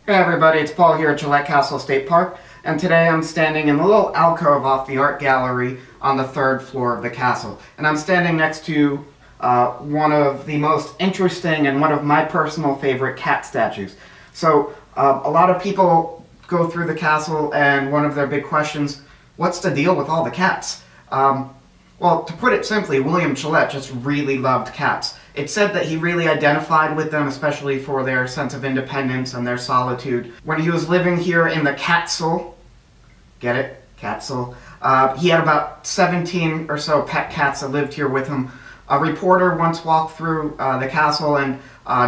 Hey everybody, it's Paul here at Gillette Castle State Park, and today I'm standing in a little alcove off the art gallery on the third floor of the castle. And I'm standing next to one of the most interesting and one of my personal favorite cat statues. So a lot of people go through the castle and one of their big questions, what's the deal with all the cats? Well, to put it simply, William Gillette just really loved cats. It's said that he really identified with them, especially for their sense of independence and their solitude. When he was living here in the castle, get it? Castle. He had about 17 or so pet cats that lived here with him. A reporter once walked through the castle and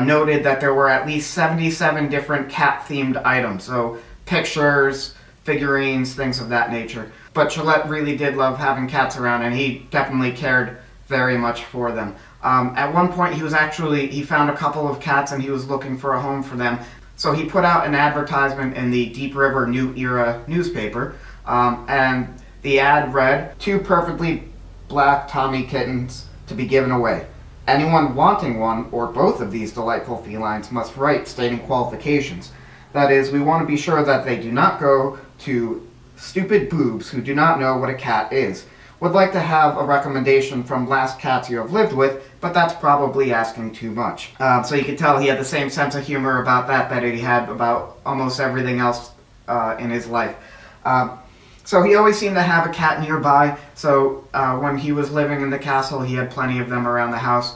noted that there were at least 77 different cat-themed items. So pictures, figurines, things of that nature. But Gillette really did love having cats around, and he definitely cared very much for them. At one point he found a couple of cats and he was looking for a home for them. So he put out an advertisement in the Deep River New Era newspaper, and the ad read, 2 perfectly black Tommy kittens to be given away. Anyone wanting one or both of these delightful felines must write stating qualifications. That is, we want to be sure that they do not go to stupid boobs who do not know what a cat is. Would like to have a recommendation from last cats you have lived with, but that's probably asking too much. So you could tell he had the same sense of humor about that he had about almost everything else in his life. So he always seemed to have a cat nearby, so when he was living in the castle, he had plenty of them around the house.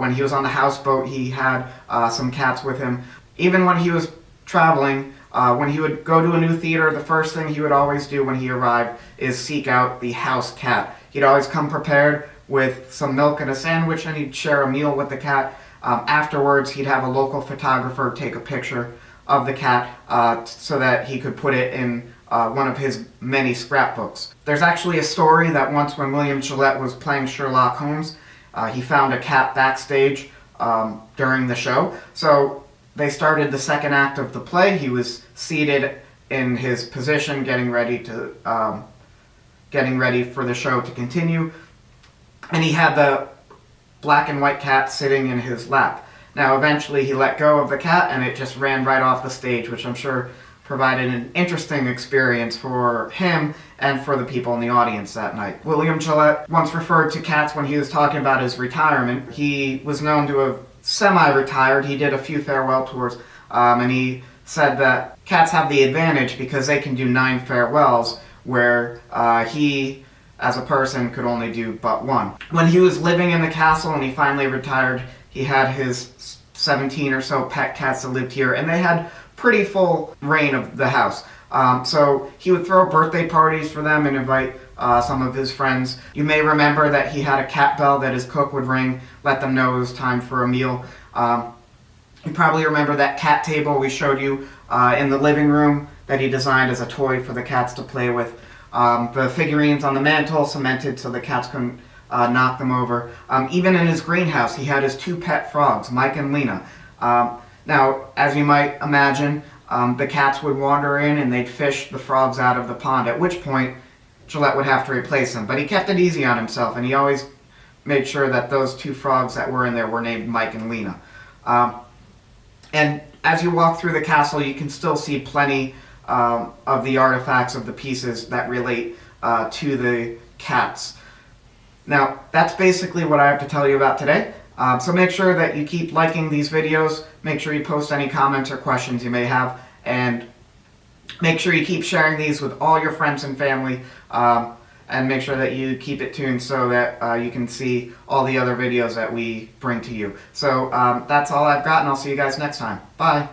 When he was on the houseboat, he had some cats with him. Even when he was traveling, when he would go to a new theater, the first thing he would always do when he arrived is seek out the house cat. He'd always come prepared with some milk and a sandwich, and he'd share a meal with the cat. Afterwards, he'd have a local photographer take a picture of the cat so that he could put it in one of his many scrapbooks. There's actually a story that once when William Gillette was playing Sherlock Holmes, he found a cat backstage during the show. So they started the second act of the play. He was seated in his position, getting ready for the show to continue, and he had the black and white cat sitting in his lap. Now, eventually, he let go of the cat, and it just ran right off the stage, which I'm sure provided an interesting experience for him and for the people in the audience that night. William Gillette once referred to cats when he was talking about his retirement. He was known to have semi-retired. He did a few farewell tours, and he said that cats have the advantage because they can do 9 farewells, where he, as a person, could only do but 1. When he was living in the castle and he finally retired, he had his 17 or so pet cats that lived here, and they had pretty full reign of the house. So he would throw birthday parties for them and invite some of his friends. You may remember that he had a cat bell that his cook would ring, let them know it was time for a meal. You probably remember that cat table we showed you in the living room that he designed as a toy for the cats to play with. The figurines on the mantle cemented so the cats couldn't knock them over. Even in his greenhouse, he had his 2 pet frogs, Mike and Lena. Now, as you might imagine, the cats would wander in and they'd fish the frogs out of the pond, at which point Gillette would have to replace them. But he kept it easy on himself, and he always made sure that those 2 frogs that were in there were named Mike and Lena. And as you walk through the castle, you can still see plenty of the artifacts, of the pieces that relate to the cats. Now, that's basically what I have to tell you about today. So make sure that you keep liking these videos, make sure you post any comments or questions you may have, and make sure you keep sharing these with all your friends and family, and make sure that you keep it tuned so that you can see all the other videos that we bring to you. So that's all I've got, and I'll see you guys next time. Bye!